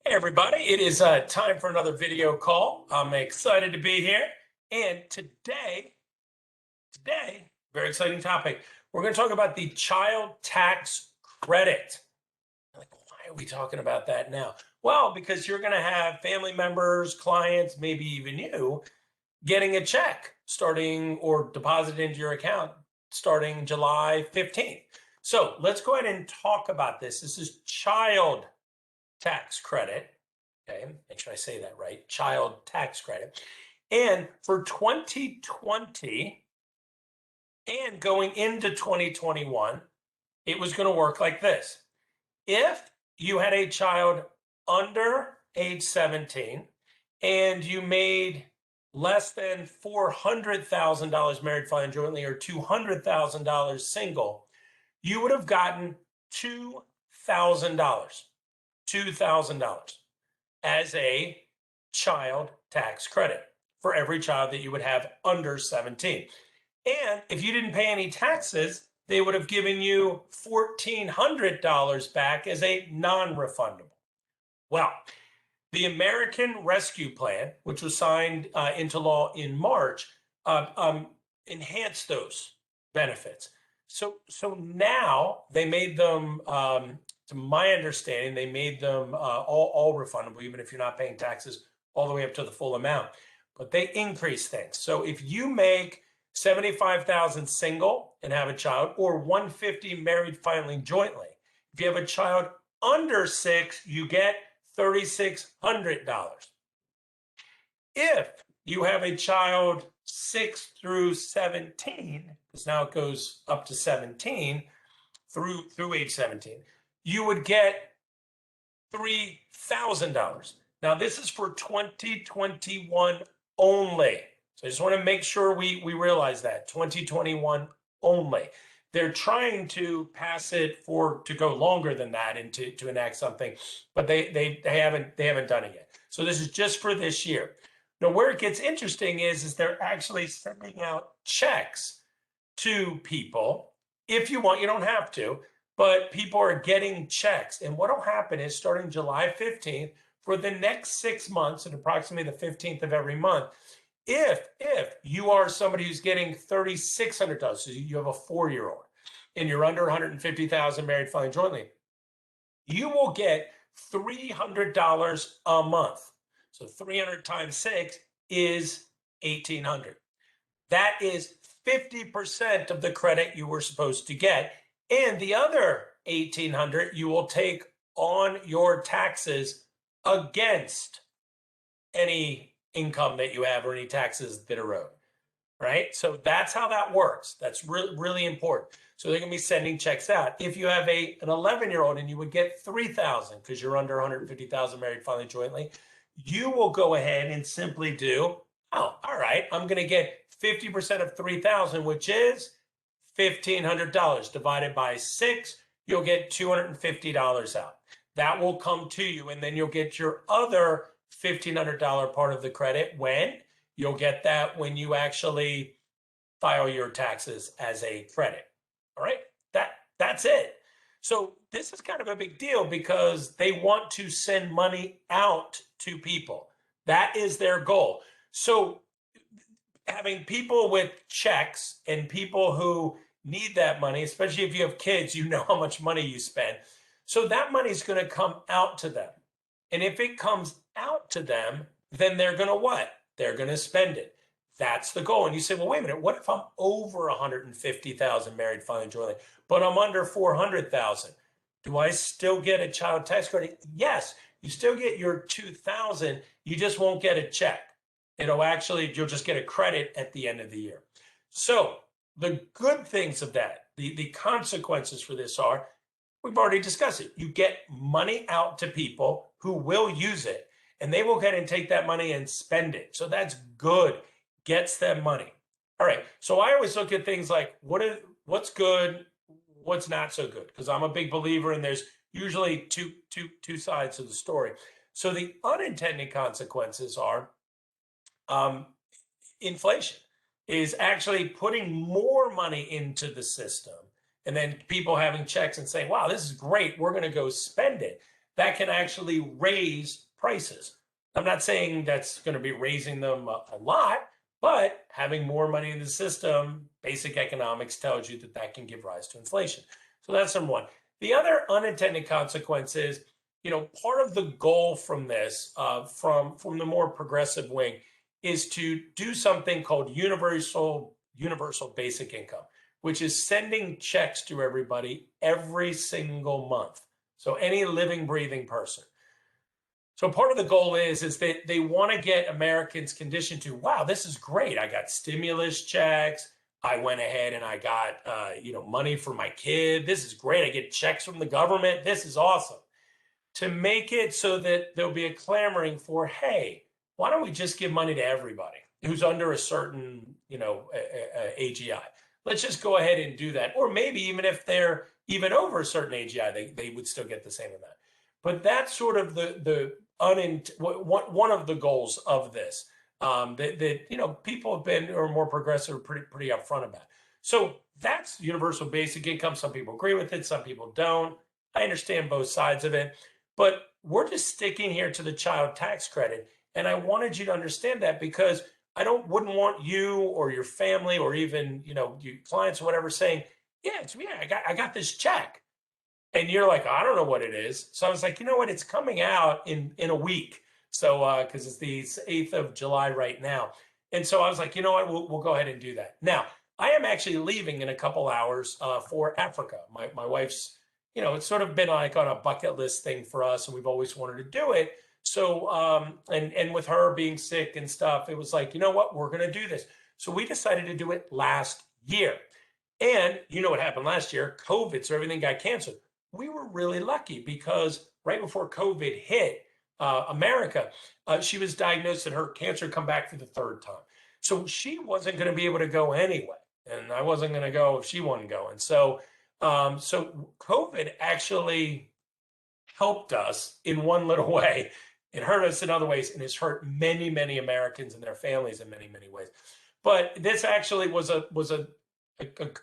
Hey everybody, it is time for another video call. I'm excited to be here. And today, very exciting topic. We're going to talk about the child tax credit. Like, why are we talking about that now? Well, because you're going to have family members, clients, maybe even you getting a check starting or deposited into your account starting July 15th. So let's go ahead and talk about this. This is child tax credit. Okay, make sure I say that right. Child tax credit. And for 2020 and going into 2021, it was going to work like this. If you had a child under age 17 and you made less than $400,000 married, filing jointly, or $200,000 single, you would have gotten $2,000. $2,000 as a child tax credit for every child that you would have under 17. And if you didn't pay any taxes, they would have given you $1,400 back as a non-refundable. Well, the American Rescue Plan, which was signed into law in March, enhanced those benefits. So now they made them, to my understanding, they made them all refundable, even if you're not paying taxes all the way up to the full amount. But they increase things. So if you make 75,000 single and have a child, or 150 married filing jointly, if you have a child under 6, you get $3,600. If you have a child 6 through 17, because now it goes up to 17 through age 17, you would get $3,000. Now this is for 2021 only. So I just want to make sure we realize that 2021 only. They're trying to pass it to go longer than that and to enact something, but they haven't done it yet. So this is just for this year. Now where it gets interesting is they're actually sending out checks to people. If you want, you don't have to, but people are getting checks. And what will happen is starting July 15th for the next 6 months at approximately the 15th of every month, if you are somebody who's getting $3,600, so you have a 4-year-old and you're under 150,000 married filing jointly, you will get $300 a month. So 300 times 6 is 1,800. That is 50% of the credit you were supposed to get. And the other 1,800 you will take on your taxes against any income that you have or any taxes that are owed, right? So that's how that works. That's really important. So they're going to be sending checks out. If you have an 11-year-old and you would get 3,000 because you're under 150,000 married filing jointly, you will go ahead and simply do, oh, all right, I'm going to get 50% of 3,000, which is $1,500 divided by 6. You'll get $250 out. That will come to you, and then you'll get your other $1,500 part of the credit when you'll get that when you actually file your taxes as a credit. All right, that's it. So this is kind of a big deal because they want to send money out to people. That is their goal. So having people with checks and people who need that money, especially if you have kids, you know how much money you spend. So that money is going to come out to them. And if it comes out to them, then they're going to what? They're going to spend it. That's the goal. And you say, well, wait a minute, what if I'm over 150,000 married filing jointly, but I'm under 400,000? Do I still get a child tax credit? Yes, you still get your 2,000. You just won't get a check. You'll just get a credit at the end of the year. So the good things of that, the consequences for this are, we've already discussed it. You get money out to people who will use it, and they will get and take that money and spend it. So that's good. Gets them money. All right. So I always look at things like what's good, what's not so good, because I'm a big believer, and there's usually two sides of the story. So the unintended consequences are inflation is actually putting more money into the system, and then people having checks and saying, wow, this is great, we're going to go spend it. that can actually raise prices. I'm not saying that's going to be raising them a lot, but having more money in the system, basic economics tells you that that can give rise to inflation. So that's number one. The other unintended consequence is, part of the goal from this, from the more progressive wing, is to do something called universal basic income, which is sending checks to everybody every single month. So any living, breathing person. So part of the goal is that they want to get Americans conditioned to, wow, this is great. I got stimulus checks. I went ahead and I got money for my kid. This is great. I get checks from the government. This is awesome. To make it so that there'll be a clamoring for, hey, why don't we just give money to everybody who's under a certain AGI? Let's just go ahead and do that. Or maybe even if they're even over a certain AGI, they would still get the same amount. But that's sort of one of the goals of this, that people have been, or more progressive, pretty upfront about. So that's universal basic income. Some people agree with it, some people don't. I understand both sides of it, but we're just sticking here to the child tax credit. And I wanted you to understand that, because I wouldn't want you or your family or even your clients or whatever saying, yeah, I got this check. And you're like, I don't know what it is. So I was like, you know what? It's coming out in a week. So, because it's the 8th of July right now. And so I was like, you know what? We'll go ahead and do that. Now, I am actually leaving in a couple hours for Africa. My wife's, it's sort of been like on a bucket list thing for us, and we've always wanted to do it. So, and with her being sick and stuff, it was like, you know what? We're going to do this. So we decided to do it last year. And you know what happened last year? COVID, so everything got canceled. We were really lucky because right before COVID hit America, she was diagnosed and her cancer come back for the third time. So she wasn't going to be able to go anyway. And I wasn't going to go if she wasn't going. So, so COVID actually helped us in one little way. It hurt us in other ways, and it's hurt many, many Americans and their families in many, many ways. But this actually was a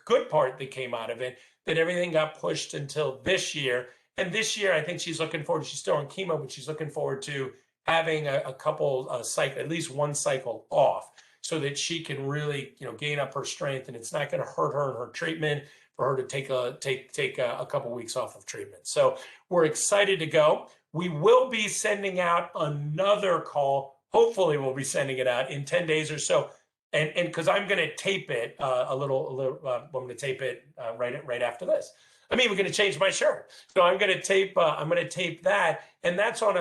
good part that came out of it, that everything got pushed until this year. And this year, I think she's looking forward, she's still on chemo, but she's looking forward to having a couple at least one cycle off, so that she can really, gain up her strength, and it's not going to hurt her in her treatment for her to take a couple weeks off of treatment. So we're excited to go. We will be sending out another call. Hopefully we'll be sending it out in 10 days or so. And because I'm going to tape it I'm going to tape it right after this. I'm even going to change my shirt. So I'm going to tape that, and that's on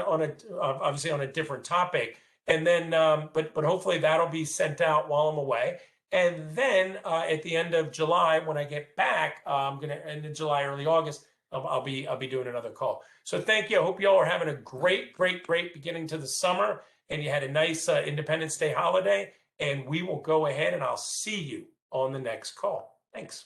obviously on a different topic. And then, but hopefully that'll be sent out while I'm away. And then at the end of July, when I get back, I'm going to end in July, early August. I'll be doing another call. So thank you. I hope you all are having a great beginning to the summer, and you had a nice Independence Day holiday. And we will go ahead and I'll see you on the next call. Thanks.